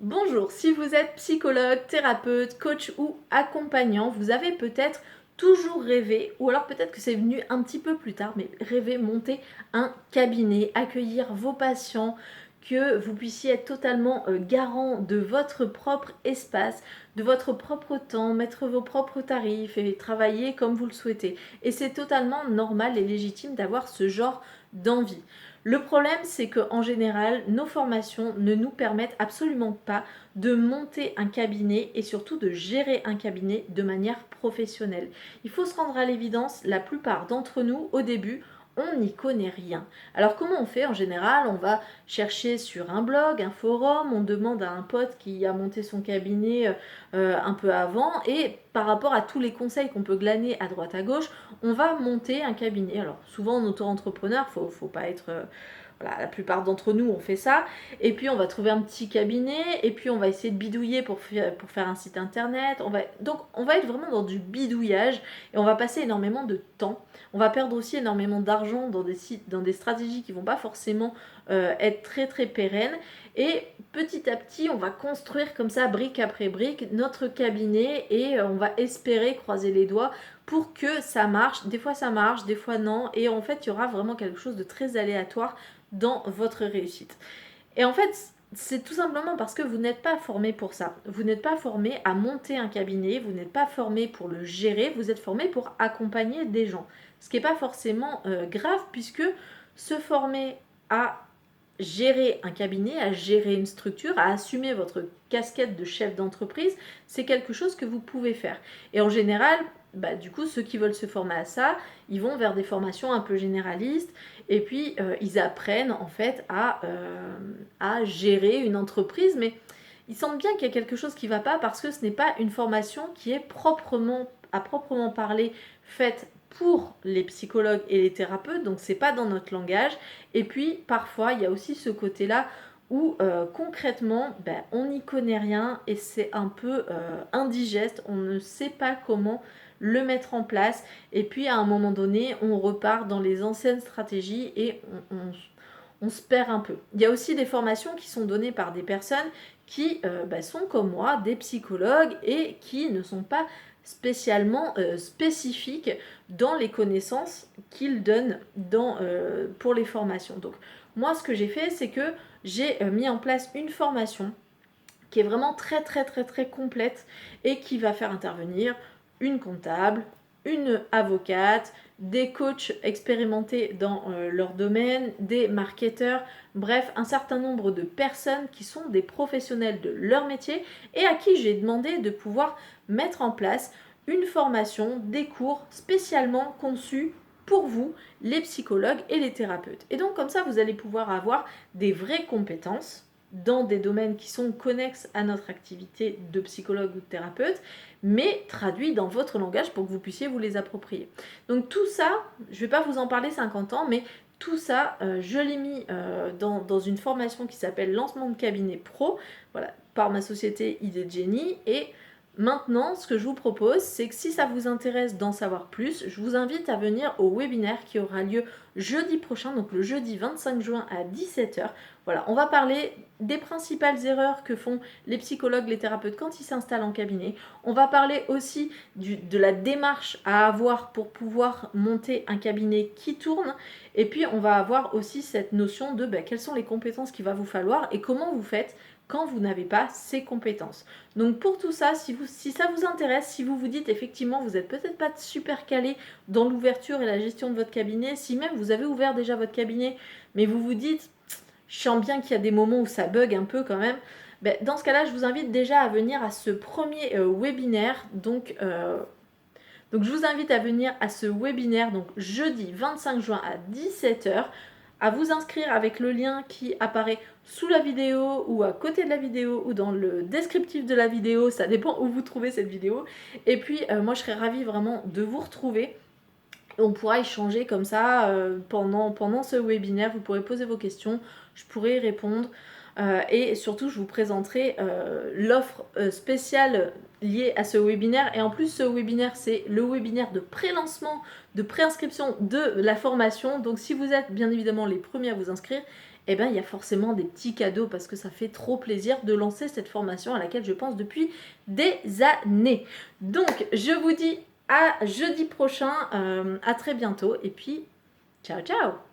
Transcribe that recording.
Bonjour, si vous êtes psychologue, thérapeute, coach ou accompagnant, vous avez peut-être toujours rêvé, ou alors peut-être que c'est venu un petit peu plus tard, mais rêvé monter un cabinet, accueillir vos patients, que vous puissiez être totalement garant de votre propre espace, de votre propre temps, mettre vos propres tarifs et travailler comme vous le souhaitez. Et c'est totalement normal et légitime d'avoir ce genre d'envie. Le problème, c'est qu'en général, nos formations ne nous permettent absolument pas de monter un cabinet et surtout de gérer un cabinet de manière professionnelle. Il faut se rendre à l'évidence, la plupart d'entre nous, au début, on n'y connaît rien. Alors comment on fait en général? On va chercher sur un blog, un forum, on demande à un pote qui a monté son cabinet un peu avant et par rapport à tous les conseils qu'on peut glaner à droite à gauche, on va monter un cabinet. Alors souvent en auto-entrepreneur, faut pas être voilà, la plupart d'entre nous ont fait ça. Et puis on va trouver un petit cabinet, et puis on va essayer de bidouiller pour faire un site internet. Donc on va être vraiment dans du bidouillage, et on va passer énormément de temps. On va perdre aussi énormément d'argent dans des sites, dans des stratégies qui vont pas forcément être très très pérennes. Et petit à petit, on va construire comme ça, brique après brique, notre cabinet, et on va espérer croiser les doigts pour que ça marche. Des fois ça marche, des fois non, et en fait il y aura vraiment quelque chose de très aléatoire dans votre réussite. Et en fait, c'est tout simplement parce que vous n'êtes pas formé pour ça. Vous n'êtes pas formé à monter un cabinet, vous n'êtes pas formé pour le gérer, vous êtes formé pour accompagner des gens. Ce qui n'est pas forcément grave, puisque se former à gérer un cabinet, à gérer une structure, à assumer votre casquette de chef d'entreprise, c'est quelque chose que vous pouvez faire. Et en général, du coup, ceux qui veulent se former à ça, ils vont vers des formations un peu généralistes, et puis ils apprennent en fait à gérer une entreprise, mais ils sentent bien qu'il y a quelque chose qui ne va pas, parce que ce n'est pas une formation qui est à proprement parler faite pour les psychologues et les thérapeutes, donc c'est pas dans notre langage. Et puis parfois il y a aussi ce côté là où concrètement on n'y connaît rien, et c'est un peu indigeste, on ne sait pas comment le mettre en place, et puis à un moment donné on repart dans les anciennes stratégies et on se perd un peu. Il y a aussi des formations qui sont données par des personnes qui sont comme moi, des psychologues, et qui ne sont pas spécialement spécifiques dans les connaissances qu'ils donnent pour les formations. Donc moi, ce que j'ai fait, c'est que j'ai mis en place une formation qui est vraiment très très très très complète, et qui va faire intervenir une comptable, une avocate, des coachs expérimentés dans leur domaine, des marketeurs, bref, un certain nombre de personnes qui sont des professionnels de leur métier, et à qui j'ai demandé de pouvoir mettre en place une formation, des cours spécialement conçus pour vous, les psychologues et les thérapeutes. Et donc comme ça, vous allez pouvoir avoir des vraies compétences dans des domaines qui sont connexes à notre activité de psychologue ou de thérapeute, mais traduits dans votre langage pour que vous puissiez vous les approprier. Donc tout ça, je ne vais pas vous en parler 50 ans, mais tout ça, je l'ai mis dans une formation qui s'appelle Lancement de cabinet pro, voilà, par ma société Idée de Génie. Et maintenant, ce que je vous propose, c'est que si ça vous intéresse d'en savoir plus, je vous invite à venir au webinaire qui aura lieu jeudi prochain, donc le jeudi 25 juin à 17h. Voilà, on va parler des principales erreurs que font les psychologues, les thérapeutes quand ils s'installent en cabinet. On va parler aussi de la démarche à avoir pour pouvoir monter un cabinet qui tourne. Et puis on va avoir aussi cette notion de quelles sont les compétences qu'il va vous falloir et comment vous faites quand vous n'avez pas ces compétences. Donc pour tout ça, si ça vous intéresse, si vous vous dites effectivement vous n'êtes peut-être pas super calé dans l'ouverture et la gestion de votre cabinet, si même vous avez ouvert déjà votre cabinet, mais vous vous dites je sens bien qu'il y a des moments où ça bug un peu quand même, dans ce cas-là, je vous invite déjà à venir à ce premier webinaire. Donc je vous invite à venir à ce webinaire, donc jeudi 25 juin à 17h, à vous inscrire avec le lien qui apparaît sous la vidéo ou à côté de la vidéo ou dans le descriptif de la vidéo, ça dépend où vous trouvez cette vidéo. Et puis moi je serais ravie vraiment de vous retrouver. On pourra échanger comme ça pendant ce webinaire, vous pourrez poser vos questions, je pourrai y répondre. Et surtout, je vous présenterai l'offre spéciale liée à ce webinaire. Et en plus, ce webinaire, c'est le webinaire de pré-lancement, de préinscription de la formation. Donc, si vous êtes bien évidemment les premiers à vous inscrire, eh ben, il y a forcément des petits cadeaux parce que ça fait trop plaisir de lancer cette formation à laquelle je pense depuis des années. Donc, je vous dis à jeudi prochain, à très bientôt et puis ciao ciao!